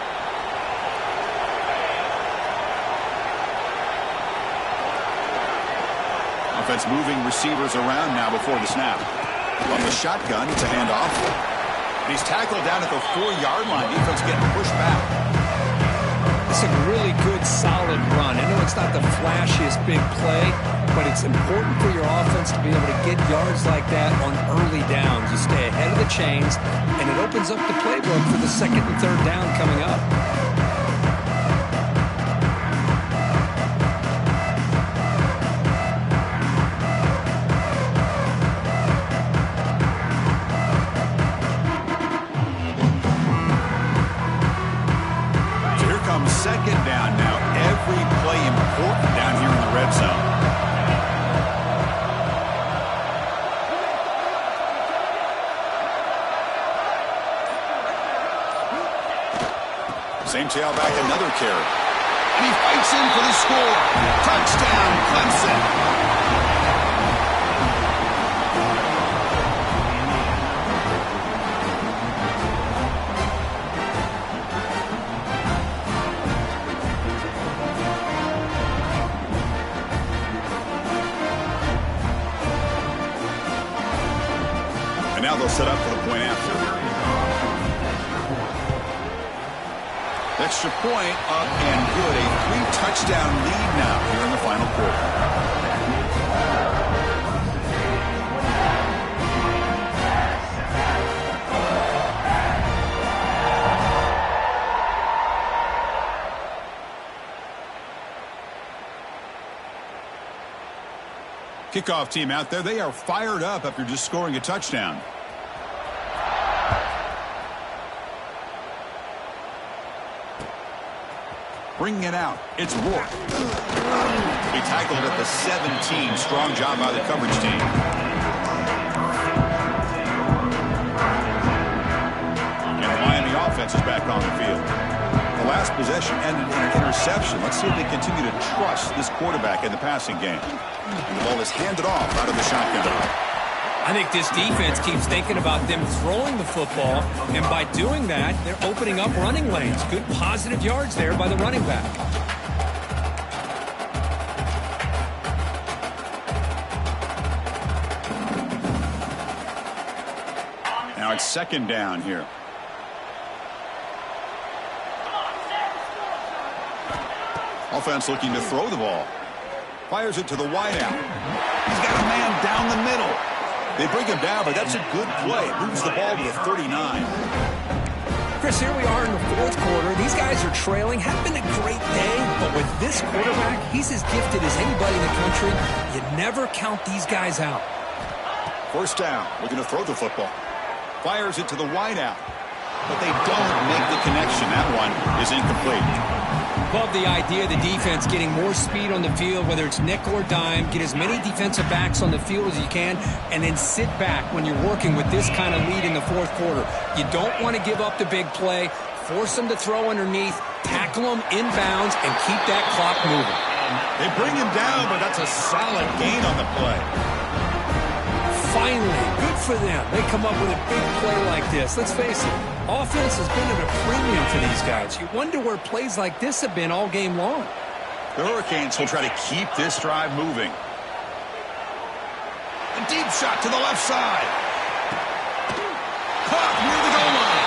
Offense moving receivers around now before the snap. On the shotgun, it's a handoff. He's tackled down at the 4-yard line. Defense getting pushed back. The That's a really good, solid run. I know it's not the flashiest big play, but it's important for your offense to be able to get yards like that on early downs. You stay ahead of the chains, and it opens up the playbook for the second and third down coming up. Second down now. Every play important down here in the red zone. Same tailback, another carry. And he fights in for the score. Touchdown, Clemson. And now they'll set up for the point after. Extra point up and good. A 3-touchdown lead now here in the final quarter. Kickoff team out there. They are fired up after just scoring a touchdown. Bringing it out. It's Rourke. He tackled at the 17. Strong job by the coverage team. And the Miami offense is back on the field. The last possession ended in an interception. Let's see if they continue to trust this quarterback in the passing game. And the ball is handed off out of the shotgun. I think this defense keeps thinking about them throwing the football, and by doing that, they're opening up running lanes. Good positive yards there by the running back. Now it's second down here. Offense looking to throw the ball. Fires it to the wideout. He's got a man down the middle. They bring him down, but that's a good play. Moves the ball to the 39. Chris, here we are in the fourth quarter. These guys are trailing. Having a great day, but with this quarterback, he's as gifted as anybody in the country. You never count these guys out. First down. Looking to throw the football. Fires it to the wideout. But they don't make the connection. That one is incomplete. Love the idea of the defense getting more speed on the field, whether it's nickel or dime. Get as many defensive backs on the field as you can, and then sit back when you're working with this kind of lead in the fourth quarter. You don't want to give up the big play. Force them to throw underneath, tackle them inbounds, and keep that clock moving. They bring him down, but that's a solid gain on the play. Finally, good for them. They come up with a big play like this. Let's face it, offense has been at a premium for these guys. You wonder where plays like this have been all game long. The Hurricanes will try to keep this drive moving. A deep shot to the left side. Caught near the goal line.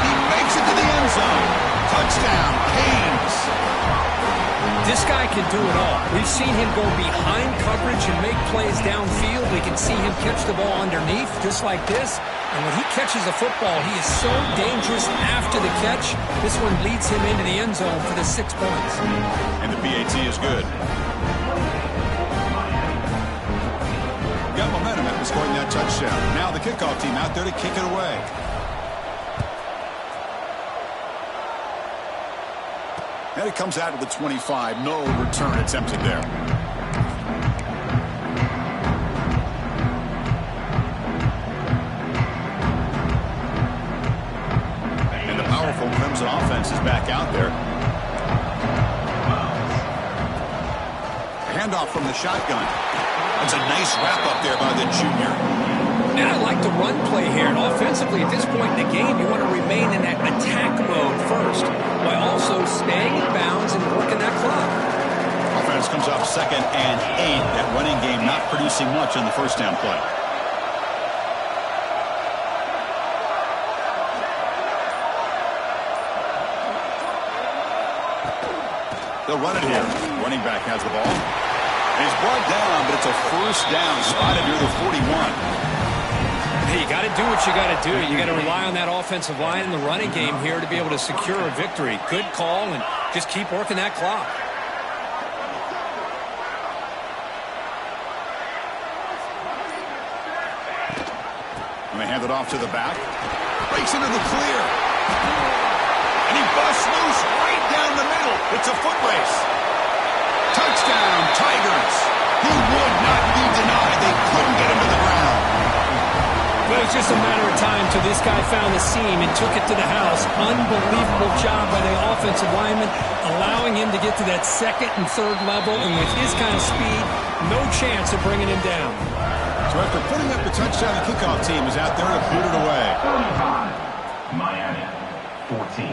He makes it to the end zone. Touchdown, Canes. This guy can do it all. We've seen him go behind coverage and make plays downfield. We can see him catch the ball underneath just like this. And when he catches the football, he is so dangerous after the catch. This one leads him into the end zone for the 6 points. And the PAT is good. Got momentum after scoring that touchdown. Now the kickoff team out there to kick it away. And it comes out of the 25. No return attempted there. And the powerful Clemson offense is back out there. Handoff from the shotgun. That's a nice wrap up there by the junior. And I like the run play here. And offensively, at this point in the game, you want to remain in that attack mode first, while also staying in bounds and working that clock. Offense comes up 2nd and 8. That running game not producing much on the first down play. They'll run it here. Running back has the ball. And he's brought down, but it's a first down, spotted near the 41. Hey, you got to do what you got to do. You got to rely on that offensive line in the running game here to be able to secure a victory. Good call, and just keep working that clock. And they hand it off to the back. Breaks into the clear. And he busts loose right down the middle. It's a foot race. Touchdown, Tigers. He would not be denied. They couldn't get him to the ground. Well, it's just a matter of time till this guy found the seam and took it to the house. Unbelievable job by the offensive lineman, allowing him to get to that second and third level. And with his kind of speed, no chance of bringing him down. So after putting up the touchdown, the kickoff team is out there to put it away. Miami, 14.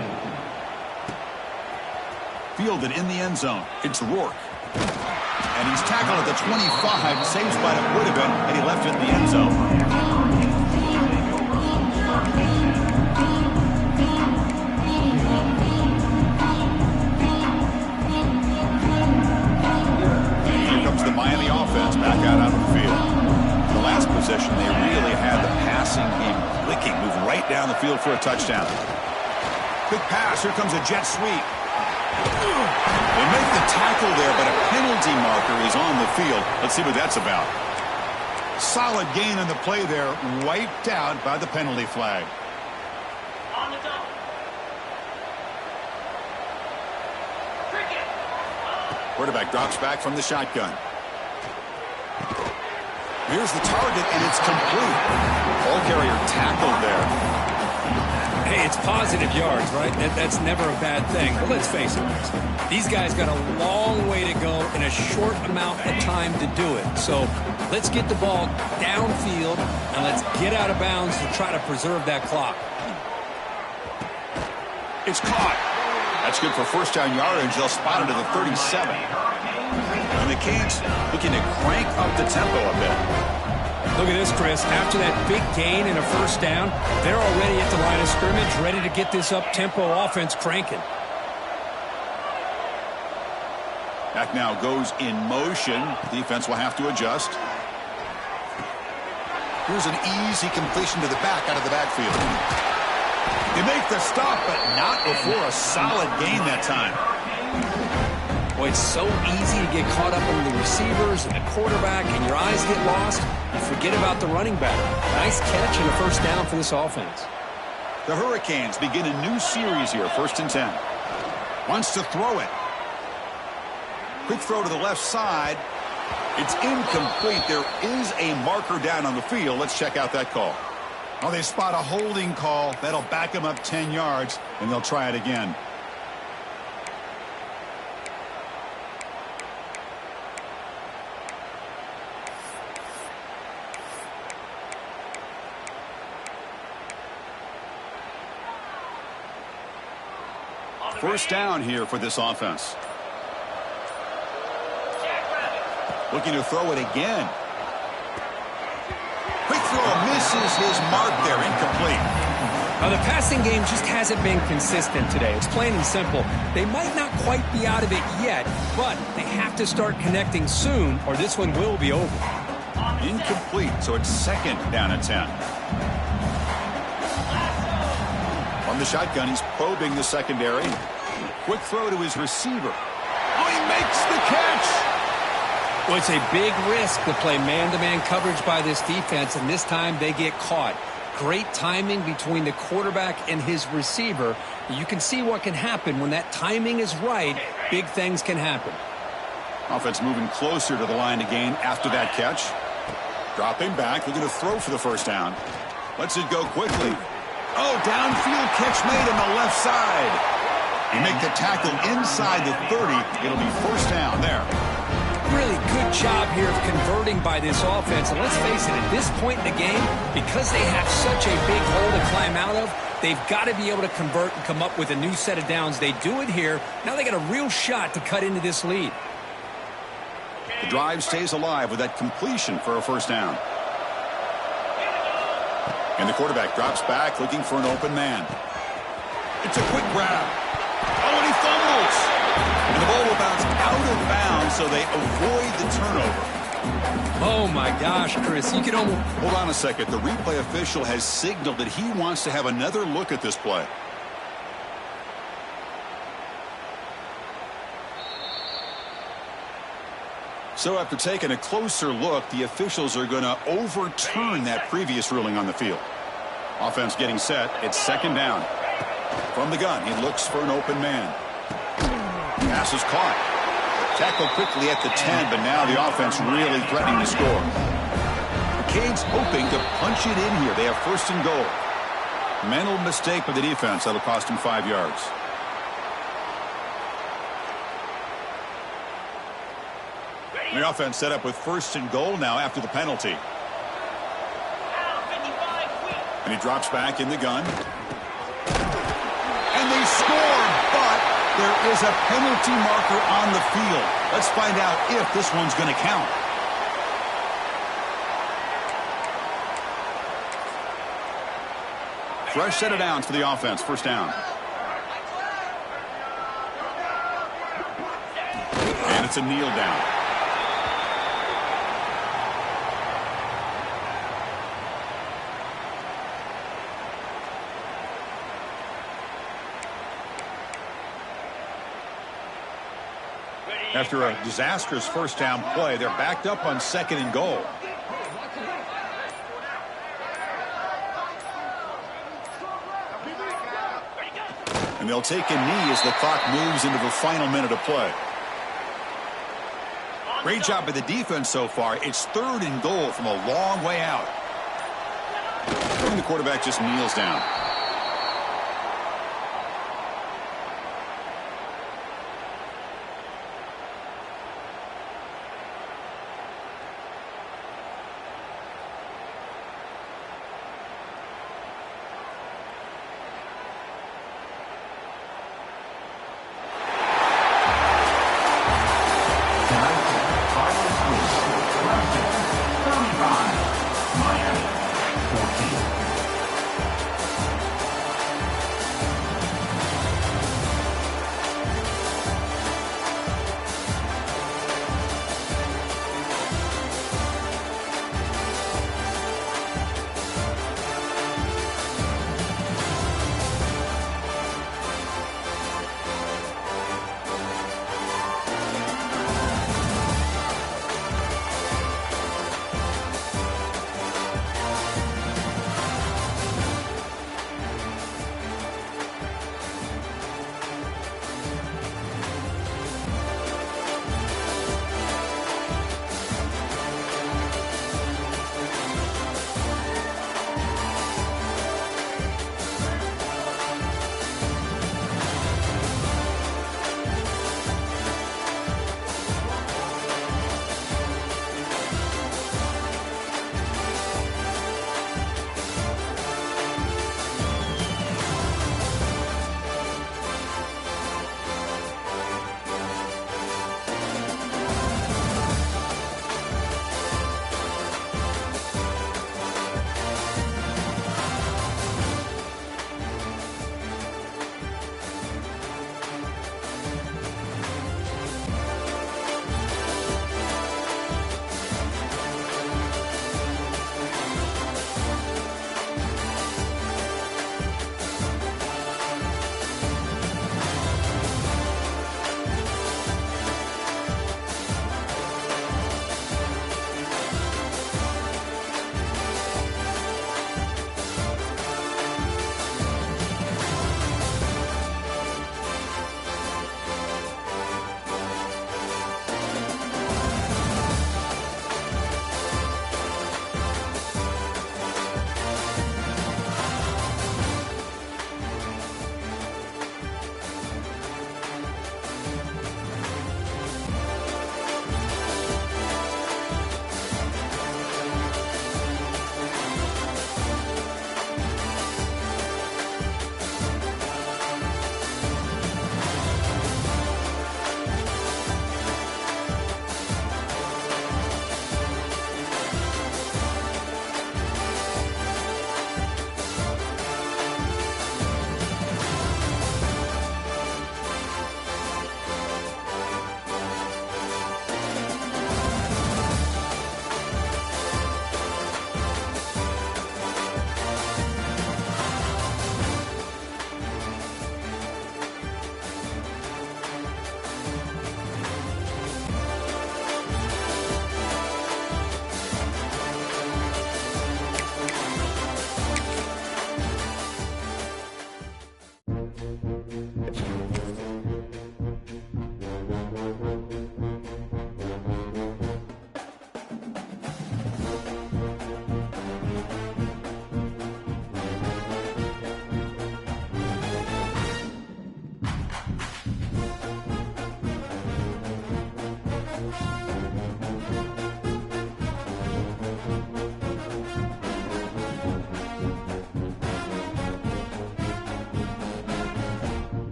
Fielded in the end zone. It's Rourke. And he's tackled at the 25. Same spot it would have been had he left it in the end zone. And here comes the Miami offense back out onto the field. The last possession, they really had the passing game clicking, moving right down the field for a touchdown. Quick pass. Here comes a jet sweep. They make the tackle there, but a penalty marker is on the field. Let's see what that's about. Solid gain on the play there, wiped out by the penalty flag. Quarterback drops back from the shotgun. Here's the target, and it's complete. Ball carrier tackled there. Hey, it's positive yards, right? That's never a bad thing. But let's face it, these guys got a long way to go in a short amount of time to do it. So let's get the ball downfield, and let's get out of bounds to try to preserve that clock. It's caught. That's good for first down yardage. They'll spot it at the 37. And the Canes looking to crank up the tempo a bit. Look at this, Chris. After that big gain and a first down, they're already at the line of scrimmage, ready to get this up-tempo offense cranking. Back now goes in motion. Defense will have to adjust. Here's an easy completion to the back out of the backfield. They make the stop, but not before a solid gain that time. Boy, it's so easy to get caught up in the receivers and the quarterback, and your eyes get lost. You forget about the running back. Nice catch and a first down for this offense. The Hurricanes begin a new series here, 1st and 10. Wants to throw it. Quick throw to the left side. It's incomplete. There is a marker down on the field. Let's check out that call. Oh, they spot a holding call. That'll back them up 10 yards, and they'll try it again. First down here for this offense. Looking to throw it again. Quick throw misses his mark there, incomplete. Now, the passing game just hasn't been consistent today. It's plain and simple. They might not quite be out of it yet, but they have to start connecting soon, or this one will be over. Incomplete, so it's 2nd down at 10. From the shotgun, he's probing the secondary. Quick throw to his receiver. Oh, he makes the catch. Well, it's a big risk to play man-to-man coverage by this defense, and this time they get caught. Great timing between the quarterback and his receiver. You can see what can happen when that timing is right. Big things can happen. Offense moving closer to the line to gain after that catch. Dropping back, looking to throw for the first down. Lets it go quickly. Oh, downfield catch made on the left side. You make the tackle inside the 30. It'll be first down there. Really good job here of converting by this offense. And let's face it, at this point in the game, because they have such a big hole to climb out of, they've got to be able to convert and come up with a new set of downs. They do it here. Now they got a real shot to cut into this lead. The drive stays alive with that completion for a first down. And the quarterback drops back looking for an open man. It's a quick grab. Oh, and he fumbles. And the ball will bounce so they avoid the turnover. Oh, my gosh, Chris. You could almost... Hold on a second. The replay official has signaled that he wants to have another look at this play. So after taking a closer look, the officials are going to overturn that previous ruling on the field. Offense getting set. It's second down. From the gun, he looks for an open man. Pass is caught. Tackled quickly at the 10, but now the offense really threatening to score. The Canes hoping to punch it in here. They have first and goal. Mental mistake by the defense. That'll cost him 5 yards. The offense set up with first and goal now after the penalty. And he drops back in the gun. And they score, but there is a penalty marker on the field. Let's find out if this one's going to count. Fresh set of downs for the offense. First down. And it's a kneel down. After a disastrous first down play, they're backed up on second and goal. And they'll take a knee as the clock moves into the final minute of play. Great job by the defense so far. It's third and goal from a long way out. And the quarterback just kneels down.